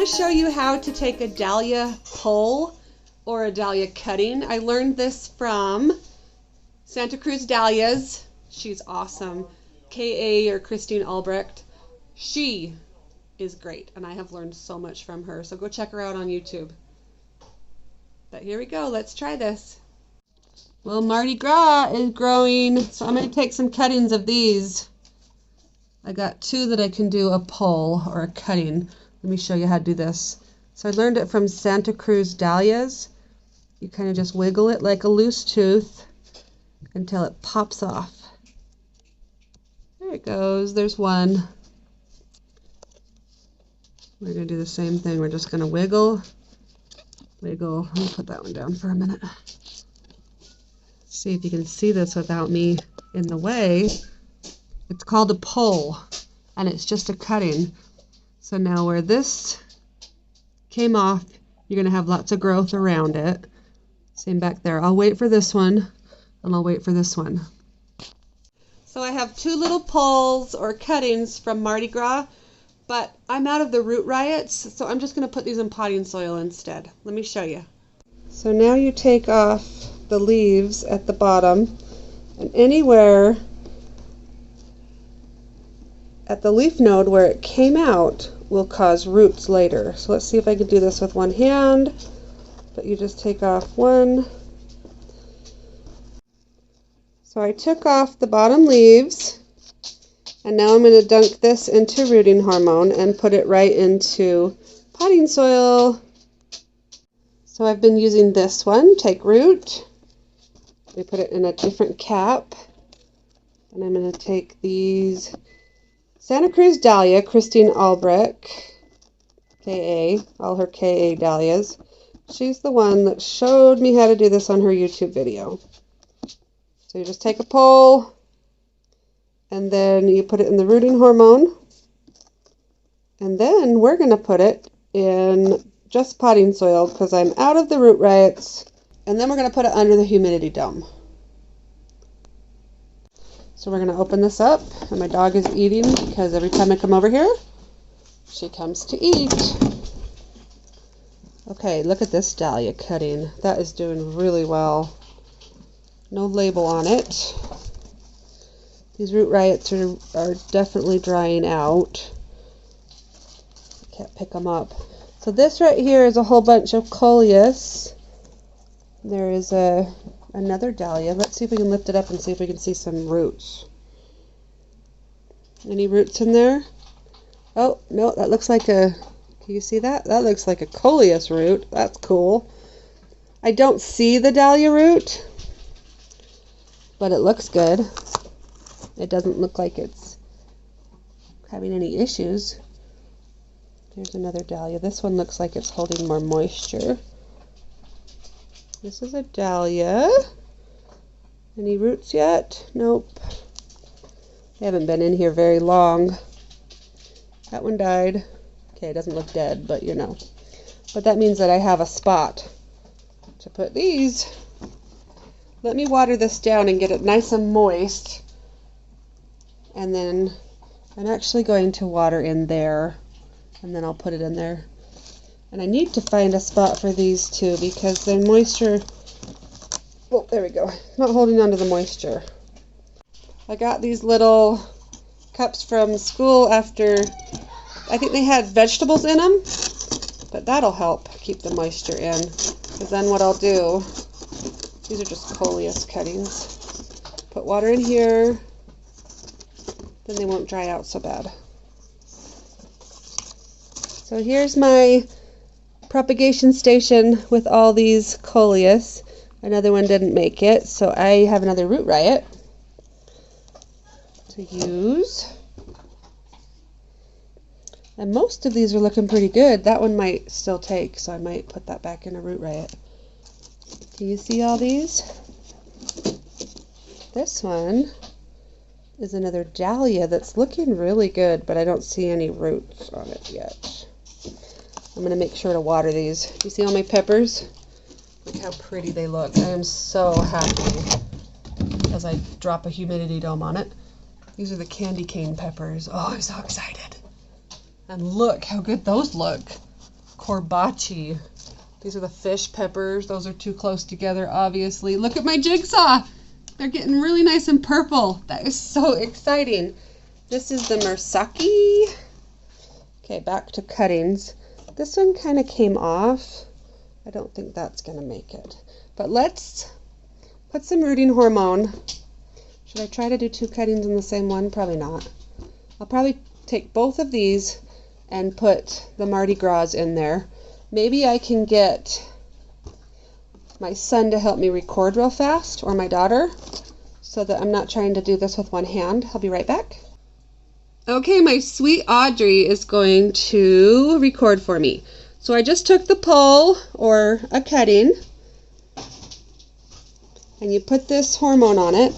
want to show you how to take a dahlia pole or a dahlia cutting. I learned this from Santa Cruz Dahlias. She's awesome. K.A. or Christine Albrecht. She is great, and I have learned so much from her. So go check her out on YouTube. But here we go. Let's try this. Well, Mardi Gras is growing, so I'm going to take some cuttings of these. I got two that I can do a pole or a cutting. Let me show you how to do this. So I learned it from Santa Cruz Dahlias. You kind of just wiggle it like a loose tooth until it pops off. There it goes. There's one. We're going to do the same thing. We're just going to wiggle, wiggle. Let me put that one down for a minute. See if you can see this without me in the way. It's called a pole, and it's just a cutting. So now where this came off, you're going to have lots of growth around it. Same back there. I'll wait for this one, and I'll wait for this one. So I have two little poles or cuttings from Mardi Gras, but I'm out of the root riots, so I'm just going to put these in potting soil instead. Let me show you. So now you take off the leaves at the bottom, and anywhere at the leaf node where it came out will cause roots later. So let's see if I can do this with one hand. But you just take off one. So I took off the bottom leaves, and now I'm going to dunk this into rooting hormone and put it right into potting soil. So I've been using this one, Take Root. We put it in a different cap, and I'm going to take these Santa Cruz Dahlia, Christine Albrecht, K.A., all her K.A. dahlias. She's the one that showed me how to do this on her YouTube video. So you just take a pole, and then you put it in the rooting hormone, and then we're going to put it in just potting soil because I'm out of the root riots, and then we're going to put it under the humidity dome. So we're going to open this up, and my dog is eating because every time I come over here, she comes to eat. Okay, look at this dahlia cutting. That is doing really well. No label on it. These root riots are definitely drying out. Can't pick them up. So this right here is a whole bunch of coleus. There is another dahlia. Let's see if we can lift it up and see if we can see some roots. Any roots in there? Oh, no, that looks like a... Can you see that? That looks like a coleus root. That's cool. I don't see the dahlia root, but it looks good. It doesn't look like it's having any issues. There's another dahlia. This one looks like it's holding more moisture. This is a dahlia. Any roots yet? Nope. They haven't been in here very long. That one died. Okay, it doesn't look dead, but you know. But that means that I have a spot to put these. Let me water this down and get it nice and moist. And then I'm actually going to water in there, and then I'll put it in there. And I need to find a spot for these too because their moisture, oh, there we go, not holding on to the moisture. I got these little cups from school after, I think they had vegetables in them, but that'll help keep the moisture in. Because then what I'll do, these are just coleus cuttings, put water in here, then they won't dry out so bad. So here's my propagation station with all these coleus. Another one didn't make it, so I have another root riot to use. And most of these are looking pretty good. That one might still take, so I might put that back in a root riot. Do you see all these? This one is another dahlia that's looking really good, but I don't see any roots on it yet. I'm going to make sure to water these. You see all my peppers? Look how pretty they look. I am so happy as I drop a humidity dome on it. These are the candy cane peppers. Oh, I'm so excited. And look how good those look. corbaci. These are the fish peppers. Those are too close together, obviously. Look at my jigsaw. They're getting really nice and purple. That is so exciting. This is the murasaki. Okay, back to cuttings. This one kind of came off. I don't think that's going to make it. But let's put some rooting hormone. Should I try to do 2 cuttings in the same one? Probably not. I'll probably take both of these and put the Mardi Gras in there. Maybe I can get my son to help me record real fast, or my daughter, so that I'm not trying to do this with one hand. I'll be right back. Okay, my sweet Audrey is going to record for me. So I just took the pole, or a cutting, and you put this hormone on it.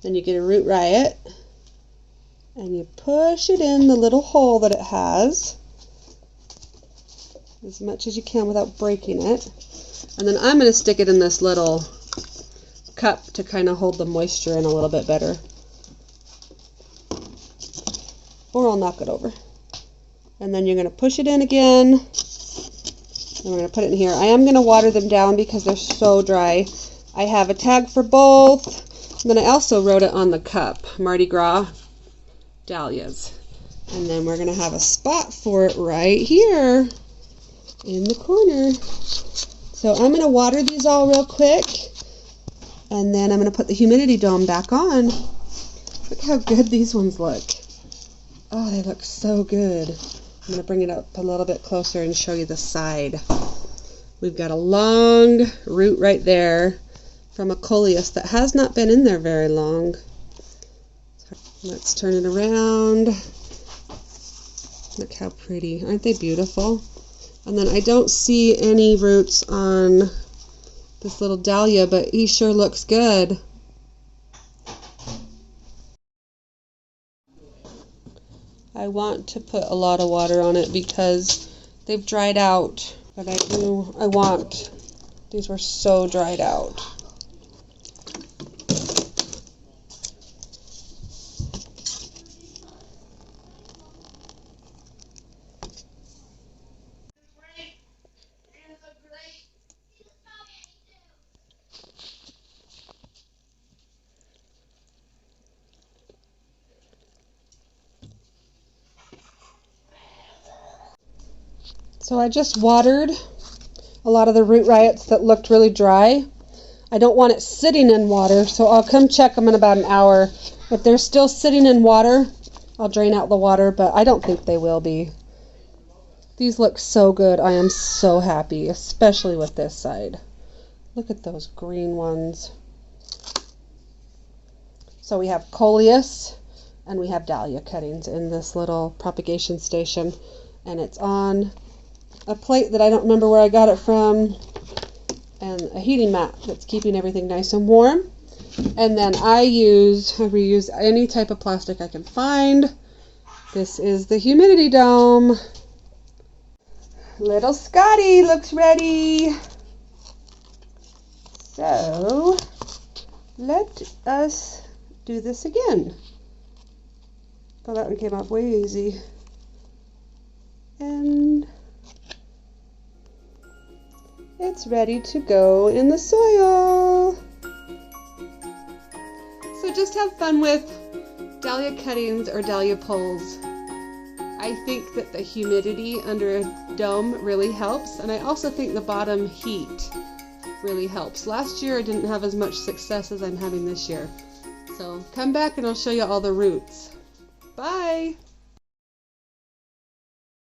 Then you get a root riot, and you push it in the little hole that it has as much as you can without breaking it. And then I'm going to stick it in this little cup to kind of hold the moisture in a little bit better. Or I'll knock it over. And then you're going to push it in again. And we're going to put it in here. I am going to water them down because they're so dry. I have a tag for both. And then I also wrote it on the cup, Mardi Gras Dahlias. And then we're going to have a spot for it right here in the corner. So I'm going to water these all real quick. And then I'm going to put the humidity dome back on. Look how good these ones look. Oh, they look so good. I'm going to bring it up a little bit closer and show you the side. We've got a long root right there from a coleus that has not been in there very long. Let's turn it around. Look how pretty. Aren't they beautiful? And then I don't see any roots on this little dahlia, but he sure looks good. I want to put a lot of water on it because they've dried out. But these were so dried out. So I just watered a lot of the root riots that looked really dry. I don't want it sitting in water, so I'll come check them in about an hour. If they're still sitting in water, I'll drain out the water, but I don't think they will be. These look so good. I am so happy, especially with this side. Look at those green ones. So we have coleus and we have dahlia cuttings in this little propagation station, and it's on a plate that I don't remember where I got it from, and a heating mat that's keeping everything nice and warm. And then I reuse any type of plastic I can find. This is the humidity dome. Little Scotty looks ready. So let us do this again. Oh, that one came off way easy. And it's ready to go in the soil. So just have fun with dahlia cuttings or dahlia poles. I think that the humidity under a dome really helps, and I also think the bottom heat really helps. Last year I didn't have as much success as I'm having this year. So come back and I'll show you all the roots. Bye!